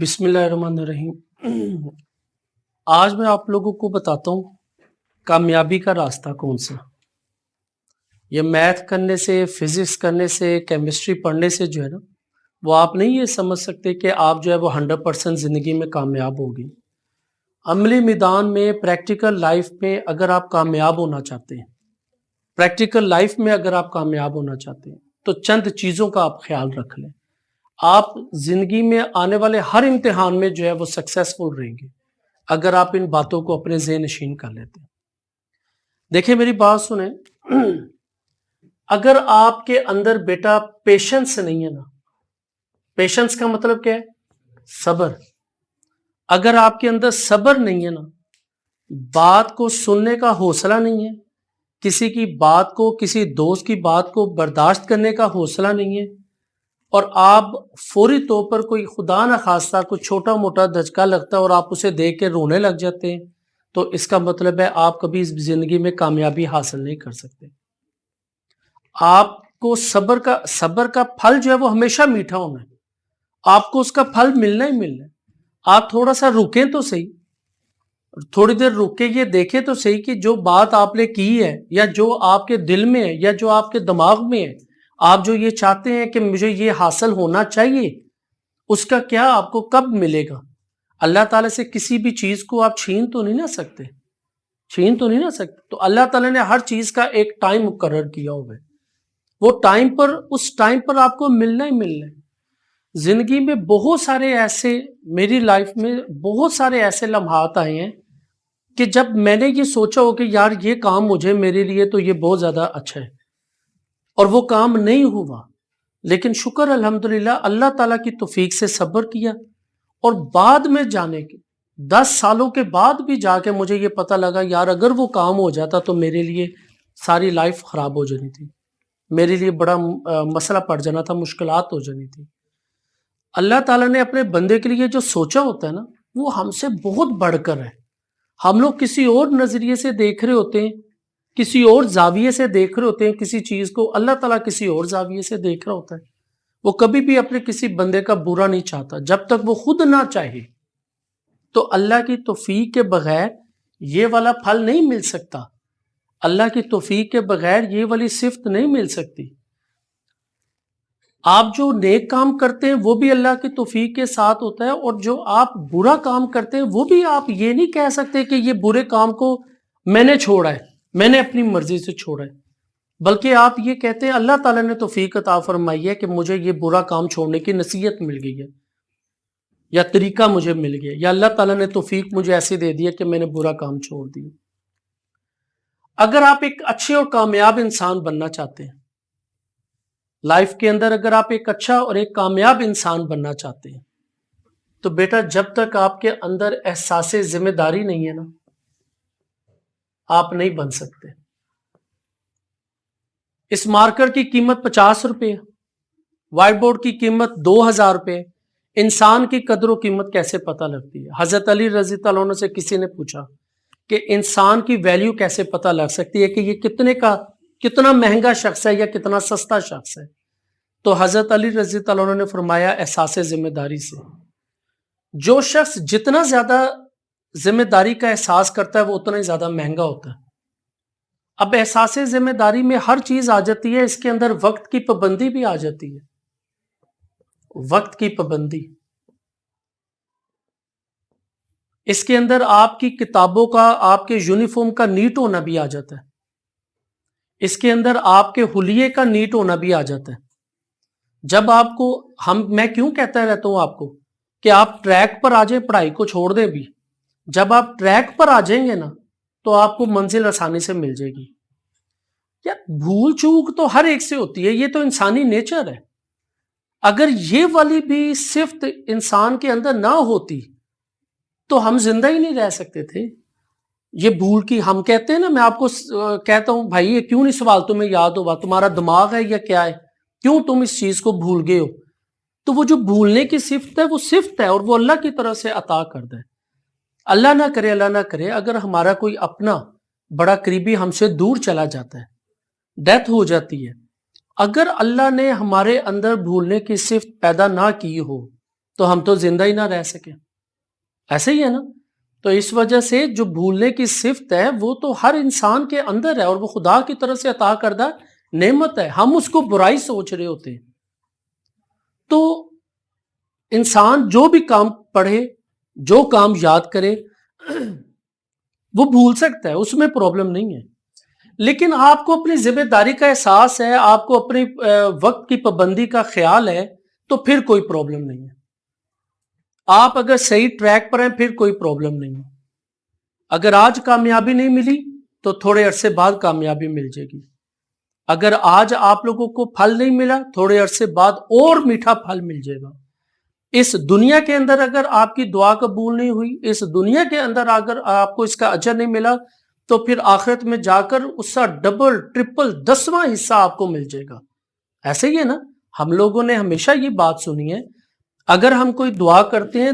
बिस्मिल्लाहिर्रहमानिर्रहीम। आज मैं आप लोगों को बताता हूँ कामयाबी का रास्ता कौन सा। ये मैथ करने से, फिजिक्स करने से, केमिस्ट्री पढ़ने से जो है ना, वो आप नहीं ये समझ सकते कि आप जो है वो 100% ज़िंदगी में कामयाब होगी। अमली मैदान में, प्रैक्टिकल लाइफ में अगर आप कामयाब होना चाहते हैं, प्रैक्टिकल लाइफ में अगर आप कामयाब होना चाहते हैं, तो चंद चीज़ों का आप ख्याल रख लें। आप जिंदगी में आने वाले हर इम्तिहान में जो है वो सक्सेसफुल रहेंगे अगर आप इन बातों को अपने ज़हन नशीन कर लेते हैं। देखिए मेरी बात सुने, अगर आपके अंदर बेटा पेशेंस नहीं है ना, पेशेंस का मतलब क्या है? सब्र। अगर आपके अंदर सब्र नहीं है ना, बात को सुनने का हौसला नहीं है, किसी की बात को, किसी दोस्त की बात को बर्दाश्त करने का हौसला नहीं है, और आप फौरी तौर पर कोई खुदा न खास्ता कोई छोटा मोटा धचका लगता है और आप उसे देख के रोने लग जाते हैं, तो इसका मतलब है आप कभी इस जिंदगी में कामयाबी हासिल नहीं कर सकते। आपको सब्र का फल जो है वो हमेशा मीठा होना है, आपको उसका फल मिलना ही मिलना है। आप थोड़ा सा रुकें तो सही, थोड़ी देर रुक के ये देखें तो सही कि जो बात आपने की है, या जो आपके दिल में है, या जो आपके दिमाग में है, आप जो ये चाहते हैं कि मुझे ये हासिल होना चाहिए, उसका क्या आपको कब मिलेगा? अल्लाह ताला से किसी भी चीज को आप छीन तो नहीं ना सकते, छीन तो नहीं ना सकते। तो अल्लाह ताला ने हर चीज का एक टाइम मुकर्रर किया हुआ है, वो टाइम पर, उस टाइम पर आपको मिलना ही मिलना है। जिंदगी में बहुत सारे ऐसे, मेरी लाइफ में बहुत सारे ऐसे लम्हात आए हैं कि जब मैंने ये सोचा हो कि यार ये काम मुझे, मेरे लिए तो ये बहुत ज्यादा अच्छा है, और वो काम नहीं हुआ, लेकिन शुक्र अल्हम्दुलिल्लाह अल्लाह ताला की तौफीक से सब्र किया, और बाद में जाने के 10 सालों के बाद भी जाके मुझे ये पता लगा यार अगर वो काम हो जाता तो मेरे लिए सारी लाइफ खराब हो जानी थी, मेरे लिए बड़ा मसला पड़ जाना था, मुश्किलात हो जानी थी। अल्लाह ताला ने अपने बंदे के लिए जो सोचा होता है ना, वो हमसे बहुत बढ़कर है। हम लोग किसी और नजरिए से देख रहे होते हैं, किसी और जाविये से देख रहे होते हैं किसी चीज को, अल्लाह ताला किसी और जाविये से देख रहा होता है। वो कभी भी अपने किसी बंदे का बुरा नहीं चाहता जब तक वो खुद ना चाहे। तो अल्लाह की तौफीक के बगैर ये वाला फल नहीं मिल सकता, अल्लाह की तौफीक के बगैर ये वाली सिफ्त नहीं मिल सकती। आप जो नेक काम करते हैं वो भी अल्लाह की तौफीक के साथ होता है, और जो आप बुरा काम करते हैं वो भी आप ये नहीं कह सकते कि ये बुरे काम को मैंने छोड़ा है, मैंने अपनी मर्जी से छोड़ा है, बल्कि आप ये कहते हैं अल्लाह ताला ने तौफीक अता फरमाई है कि मुझे ये बुरा काम छोड़ने की नसीहत मिल गई है, या तरीका मुझे मिल गया, या अल्लाह ताला ने तौफीक मुझे ऐसे दे दिया कि मैंने बुरा काम छोड़ दिया। अगर आप एक अच्छे और कामयाब इंसान बनना चाहते हैं लाइफ के अंदर, अगर आप एक अच्छा और एक कामयाब इंसान बनना चाहते हैं, तो बेटा जब तक आपके अंदर एहसास जिम्मेदारी नहीं है ना, आप नहीं बन सकते। इस मार्कर की कीमत 50 रुपये, व्हाइट बोर्ड की कीमत 2000 रुपये। इंसान की कदर कीमत कैसे पता लगती है? हजरत अली रजी अल्लाह अन्हु से किसी ने पूछा कि इंसान की वैल्यू कैसे पता लग सकती है कि ये कितना महंगा शख्स है या कितना सस्ता शख्स है? तो हजरत अली रजी अल्लाह अन्हु ने फरमाया एहसास जिम्मेदारी से। जो शख्स जितना ज्यादा जिम्मेदारी का एहसास करता है वो उतना ही ज्यादा महंगा होता है। अब एहसास जिम्मेदारी में हर चीज आ जाती है, इसके अंदर वक्त की पाबंदी भी आ जाती है, वक्त की पाबंदी। इसके अंदर आपकी किताबों का, आपके यूनिफॉर्म का नीट होना भी आ जाता है, इसके अंदर आपके हुलिये का नीट होना भी आ जाता है। जब आपको, मैं क्यों कहता रहता हूं आपको कि आप ट्रैक पर आ जाए, पढ़ाई को छोड़ दें भी, जब आप ट्रैक पर आ जाएंगे ना तो आपको मंजिल आसानी से मिल जाएगी। यार भूल चूक तो हर एक से होती है, ये तो इंसानी नेचर है। अगर ये वाली भी सिफ्त इंसान के अंदर ना होती तो हम जिंदा ही नहीं रह सकते थे। ये भूल की, हम कहते हैं ना, मैं आपको कहता हूं भाई ये क्यों नहीं सवाल तुम्हें याद होगा, तुम्हारा दिमाग है या क्या है, क्यों तुम इस चीज को भूल गए हो? तो वो जो भूलने की सिफ्त है वो सिफ्त है, और वो अल्लाह की तरफ से अता करता है। अल्लाह ना करे, अल्लाह ना करे, अगर हमारा कोई अपना बड़ा करीबी हमसे दूर चला जाता है, डेथ हो जाती है, अगर अल्लाह ने हमारे अंदर भूलने की सिफ्त पैदा ना की हो تو ہم تو زندہ ہی نہ رہ سکیں. ایسے ہی ہے نا. تو اس وجہ سے جو بھولنے کی صفت ہے وہ تو ہر انسان کے اندر ہے، اور وہ خدا کی طرف سے عطا کردہ نعمت ہے. ہم اس کو برائی سوچ رہے ہوتے ہیں. تو انسان جو بھی کام پڑھے، جو کام یاد کرے، وہ بھول سکتا ہے، اس میں پرابلم نہیں ہے. لیکن آپ کو اپنی ذمہ داری کا احساس ہے، آپ کو اپنی وقت کی پابندی کا خیال ہے، تو پھر کوئی پرابلم نہیں ہے. آپ اگر صحیح ٹریک پر ہیں پھر کوئی پرابلم نہیں ہے. اگر آج کامیابی نہیں ملی تو تھوڑے عرصے بعد کامیابی مل جائے گی. اگر آج آپ لوگوں کو پھل نہیں ملا، تھوڑے عرصے بعد اور میٹھا پھل مل جائے گا. اس دنیا کے اندر اگر آپ کی دعا قبول نہیں ہوئی، اس دنیا کے اندر اگر آپ کو اس کا اجر نہیں ملا، تو پھر آخرت میں جا کر اس کا ڈبل ٹرپل 10واں حصہ آپ کو مل جائے گا. ایسے ہی ہے نا. ہم لوگوں نے ہمیشہ یہ بات سنی ہے، اگر ہم کوئی دعا کرتے ہیں،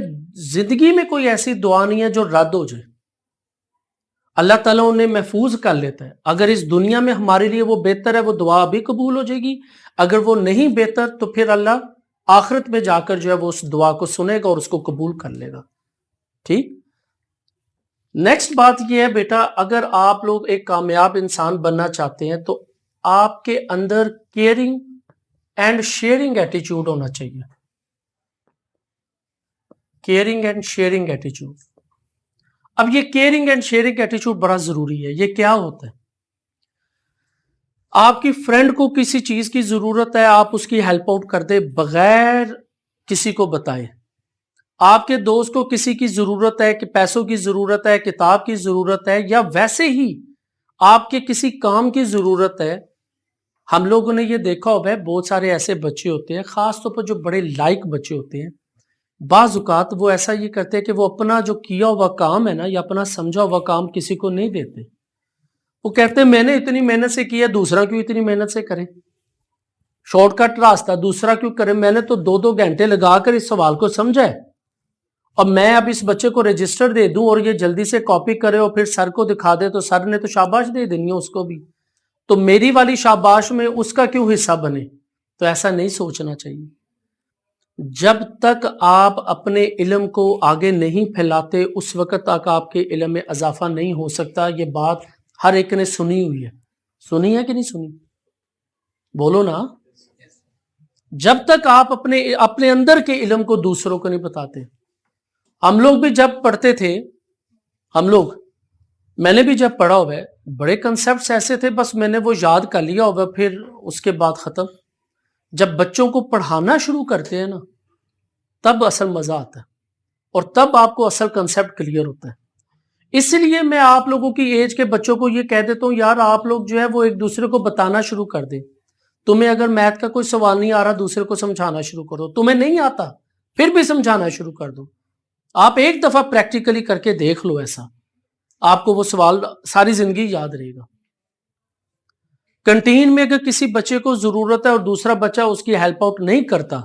زندگی میں کوئی ایسی دعا نہیں ہے جو رد ہو جائے. اللہ تعالیٰ انہیں محفوظ کر لیتا ہے. اگر اس دنیا میں ہمارے لیے وہ بہتر ہے، وہ دعا بھی قبول ہو جائے گی. اگر وہ نہیں بہتر تو پھر اللہ آخرت میں جا کر جو ہے وہ اس دعا کو سنے گا اور اس کو قبول کر لے گا. ٹھیک. نیکسٹ بات یہ ہے بیٹا، اگر آپ لوگ ایک کامیاب انسان بننا چاہتے ہیں تو آپ کے اندر کیئرنگ اینڈ شیئرنگ ایٹیچیوڈ ہونا چاہیے. کیئرنگ اینڈ شیئرنگ ایٹیچیوڈ. اب یہ کیئرنگ اینڈ شیئرنگ ایٹیچیوڈ بڑا ضروری ہے. یہ کیا ہوتا ہے؟ آپ کی فرینڈ کو کسی چیز کی ضرورت ہے، آپ اس کی ہیلپ آؤٹ کر دیں بغیر کسی کو بتائے. آپ کے دوست کو کسی کی ضرورت ہے، کہ پیسوں کی ضرورت ہے، کتاب کی ضرورت ہے، یا ویسے ہی آپ کے کسی کام کی ضرورت ہے. ہم لوگوں نے یہ دیکھا ہوگا بہت سارے ایسے بچے ہوتے ہیں، خاص طور پر جو بڑے لائق بچے ہوتے ہیں، بعض اوقات وہ ایسا یہ کرتے ہیں کہ وہ اپنا جو کیا ہوا کام ہے نا، یا اپنا سمجھا ہوا کام کسی کو نہیں دیتے. وہ کہتے ہیں میں نے اتنی محنت سے کیا، دوسرا کیوں اتنی محنت سے کرے؟ شارٹ کٹ راستہ دوسرا کیوں کرے؟ میں نے تو 2 گھنٹے لگا کر اس سوال کو سمجھا ہے، اور میں اب اس بچے کو رجسٹر دے دوں اور یہ جلدی سے کاپی کرے اور پھر سر کو دکھا دے تو سر نے تو شاباش دے دینی ہے اس کو بھی، تو میری والی شاباش میں اس کا کیوں حصہ بنے؟ تو ایسا نہیں سوچنا چاہیے. جب تک آپ اپنے علم کو آگے نہیں پھیلاتے اس وقت تک آپ کے علم میں اضافہ نہیں ہو سکتا. یہ بات ہر ایک نے سنی ہوئی ہے. سنی ہے کہ نہیں سنی؟ بولو نا. جب تک آپ اپنے اندر کے علم کو دوسروں کو نہیں بتاتے. ہم لوگ بھی جب پڑھتے تھے، میں نے بھی جب پڑھا ہوا ہے، بڑے کنسیپٹس ایسے تھے، بس میں نے وہ یاد کر لیا ہوگا، پھر اس کے بعد ختم. جب بچوں کو پڑھانا شروع کرتے ہیں نا، تب اصل مزہ آتا ہے، اور تب آپ کو اصل کنسیپٹ کلیئر ہوتا ہے. اس لیے میں آپ لوگوں کی ایج کے بچوں کو یہ کہہ دیتا ہوں، یار آپ لوگ جو ہے وہ ایک دوسرے کو بتانا شروع کر دیں. تمہیں اگر میتھ کا کوئی سوال نہیں آ رہا، دوسرے کو سمجھانا شروع کرو. تمہیں نہیں آتا پھر بھی سمجھانا شروع کر دو. آپ ایک دفعہ پریکٹیکلی کر کے دیکھ لو، ایسا آپ کو وہ سوال ساری زندگی یاد رہے گا. کنٹین میں اگر کسی بچے کو ضرورت ہے اور دوسرا بچہ اس کی ہیلپ آؤٹ نہیں کرتا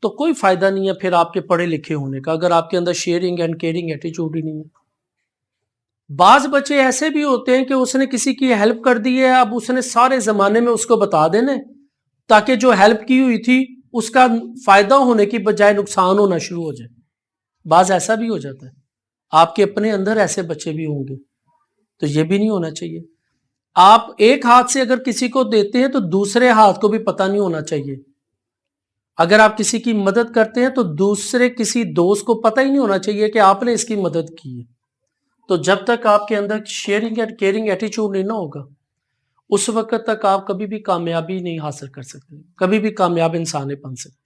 تو کوئی فائدہ نہیں ہے پھر آپ کے پڑھے لکھے ہونے کا، اگر آپ کے اندر شیئرنگ اینڈ کیئرنگ ایٹیچیوڈ ہی نہیں ہے. بعض بچے ایسے بھی ہوتے ہیں کہ اس نے کسی کی ہیلپ کر دی ہے، اب اس نے سارے زمانے میں اس کو بتا دینا تاکہ جو ہیلپ کی ہوئی تھی اس کا فائدہ ہونے کی بجائے نقصان ہونا شروع ہو جائے. بعض ایسا بھی ہو جاتا ہے. آپ کے اپنے اندر ایسے بچے بھی ہوں گے، تو یہ بھی نہیں ہونا چاہیے. آپ ایک ہاتھ سے اگر کسی کو دیتے ہیں تو دوسرے ہاتھ کو بھی پتہ نہیں ہونا چاہیے. اگر آپ کسی کی مدد کرتے ہیں تو دوسرے کسی دوست کو پتہ ہی نہیں ہونا چاہیے کہ آپ نے اس کی مدد کی ہے. تو جب تک آپ کے اندر شیئرنگ اینڈ کیئرنگ ایٹیچیوڈ نہیں نہ ہوگا، اس وقت تک آپ کبھی بھی کامیابی نہیں حاصل کر سکتے، کبھی بھی کامیاب انسان نہیں بن سکتے.